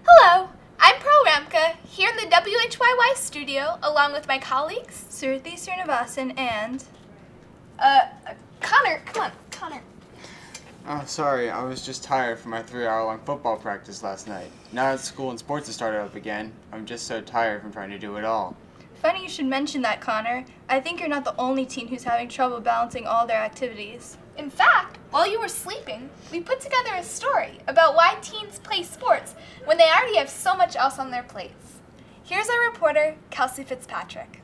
Hello, I'm Pearl Ramka, here in the WHYY studio, along with my colleagues, Suruthi Srinivasan and... Connor, come on, Connor. Oh, sorry, I was just tired from my 3-hour-long football practice last night. Now that school and sports have started up again, I'm just so tired from trying to do it all. Funny you should mention that, Connor. I think you're not the only teen who's having trouble balancing all their activities. In fact, while you were sleeping, we put together a story about why teens play sports when they already have so much else on their plates. Here's our reporter, Kelsey Fitzpatrick.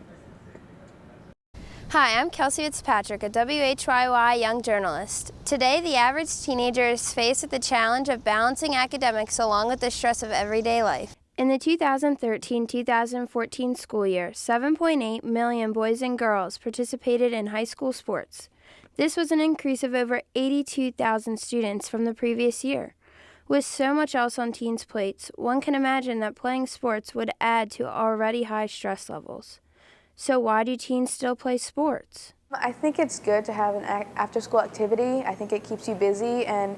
Hi, I'm Kelsey Fitzpatrick, a WHYY young journalist. Today, the average teenager is faced with the challenge of balancing academics along with the stress of everyday life. In the 2013-2014 school year, 7.8 million boys and girls participated in high school sports. This was an increase of over 82,000 students from the previous year. With so much else on teens' plates, one can imagine that playing sports would add to already high stress levels. So why do teens still play sports? I think it's good to have an after-school activity. I think it keeps you busy, and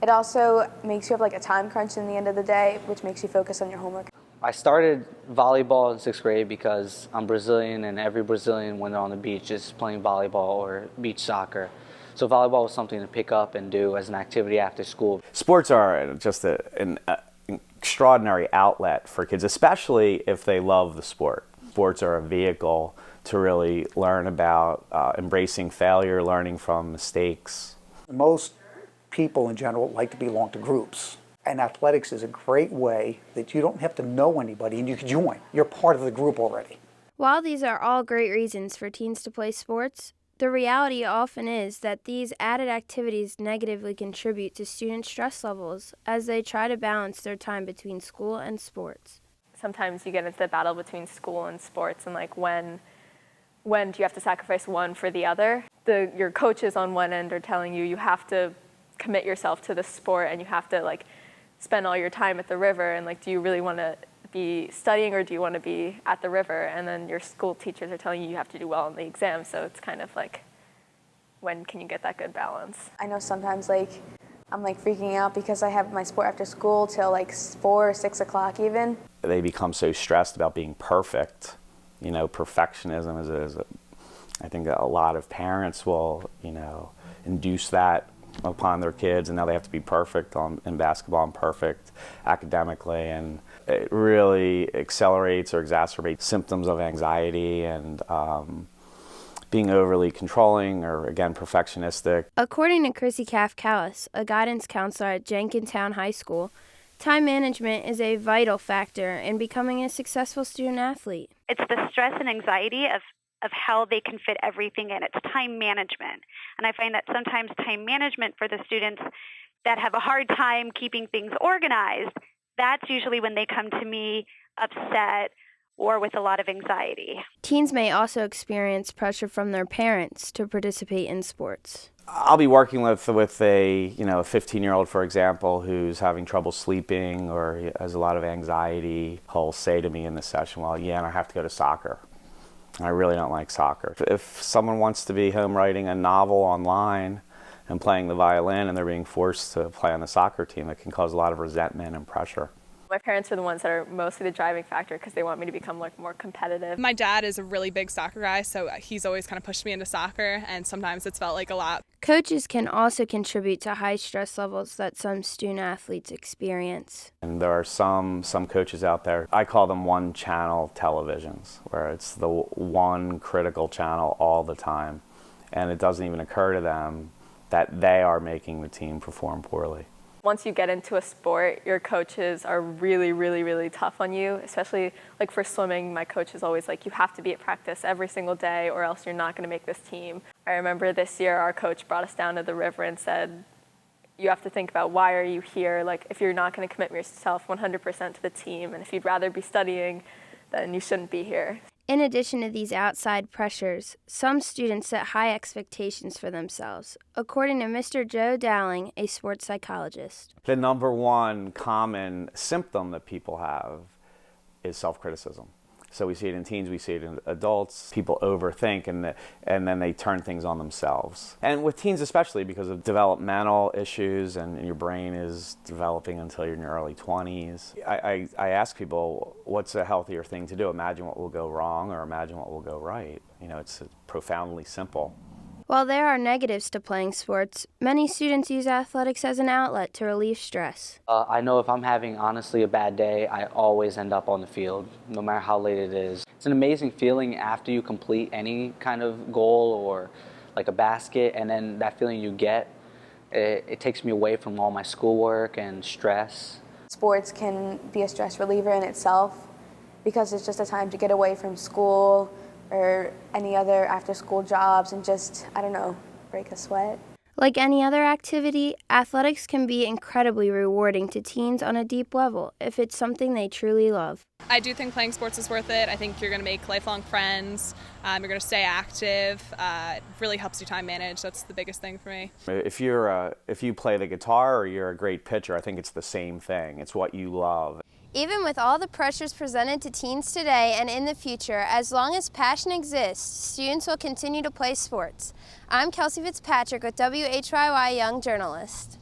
it also makes you have like a time crunch in the end of the day, which makes you focus on your homework. I started volleyball in 6th grade because I'm Brazilian, and every Brazilian when they're on the beach is playing volleyball or beach soccer. So volleyball was something to pick up and do as an activity after school. Sports are just an extraordinary outlet for kids, especially if they love the sport. Sports are a vehicle to really learn about embracing failure, learning from mistakes. Most people in general like to belong to groups, and athletics is a great way that you don't have to know anybody and you can join. You're part of the group already. While these are all great reasons for teens to play sports, the reality often is that these added activities negatively contribute to student stress levels as they try to balance their time between school and sports. Sometimes you get into the battle between school and sports, and like when do you have to sacrifice one for the other? Your coaches on one end are telling you you have to commit yourself to the sport and you have to like spend all your time at the river, and like do you really want to be studying or do you want to be at the river? And then your school teachers are telling you you have to do well on the exam, so it's kind of like, when can you get that good balance? I know sometimes I'm freaking out because I have my sport after school till 4 or 6 o'clock even. They become so stressed about being perfect. You know, perfectionism I think a lot of parents will, induce that upon their kids, and now they have to be perfect in basketball and perfect academically, and it really accelerates or exacerbates symptoms of anxiety and being overly controlling or, again, perfectionistic. According to Chrissy Callis, a guidance counselor at Jenkintown High School, time management is a vital factor in becoming a successful student athlete. It's the stress and anxiety of how they can fit everything in. It's time management. And I find that sometimes time management for the students that have a hard time keeping things organized, that's usually when they come to me upset or with a lot of anxiety. Teens may also experience pressure from their parents to participate in sports. I'll be working with a 15-year-old, for example, who's having trouble sleeping or has a lot of anxiety. He'll say to me in the session, well, yeah, and I have to go to soccer. I really don't like soccer. If someone wants to be home writing a novel online and playing the violin and they're being forced to play on the soccer team, it can cause a lot of resentment and pressure. My parents are the ones that are mostly the driving factor because they want me to become more competitive. My dad is a really big soccer guy, so he's always kind of pushed me into soccer, and sometimes it's felt like a lot. Coaches can also contribute to high stress levels that some student athletes experience. And there are some coaches out there, I call them one-channel televisions, where it's the one critical channel all the time, and it doesn't even occur to them that they are making the team perform poorly. Once you get into a sport, your coaches are really, really, really tough on you, especially for swimming. My coach is always like, you have to be at practice every single day or else you're not going to make this team. I remember this year our coach brought us down to the river and said, you have to think about why are you here? If you're not going to commit yourself 100% to the team, and if you'd rather be studying, then you shouldn't be here. In addition to these outside pressures, some students set high expectations for themselves, according to Mr. Joe Dowling, a sports psychologist. The number one common symptom that people have is self-criticism. So we see it in teens, we see it in adults. People overthink and then they turn things on themselves. And with teens especially because of developmental issues and your brain is developing until you're in your early 20s. I ask people, what's a healthier thing to do? Imagine what will go wrong or imagine what will go right. You know, it's profoundly simple. While there are negatives to playing sports, many students use athletics as an outlet to relieve stress. I know if I'm having, honestly, a bad day, I always end up on the field, no matter how late it is. It's an amazing feeling after you complete any kind of goal or like a basket, and then that feeling you get, it takes me away from all my schoolwork and stress. Sports can be a stress reliever in itself because it's just a time to get away from school or any other after-school jobs and just, I don't know, break a sweat. Like any other activity, athletics can be incredibly rewarding to teens on a deep level if it's something they truly love. I do think playing sports is worth it. I think you're going to make lifelong friends. You're going to stay active. It really helps you time manage. That's the biggest thing for me. If you play the guitar or you're a great pitcher, I think it's the same thing. It's what you love. Even with all the pressures presented to teens today and in the future, as long as passion exists, students will continue to play sports. I'm Kelsey Fitzpatrick with WHYY Young Journalist.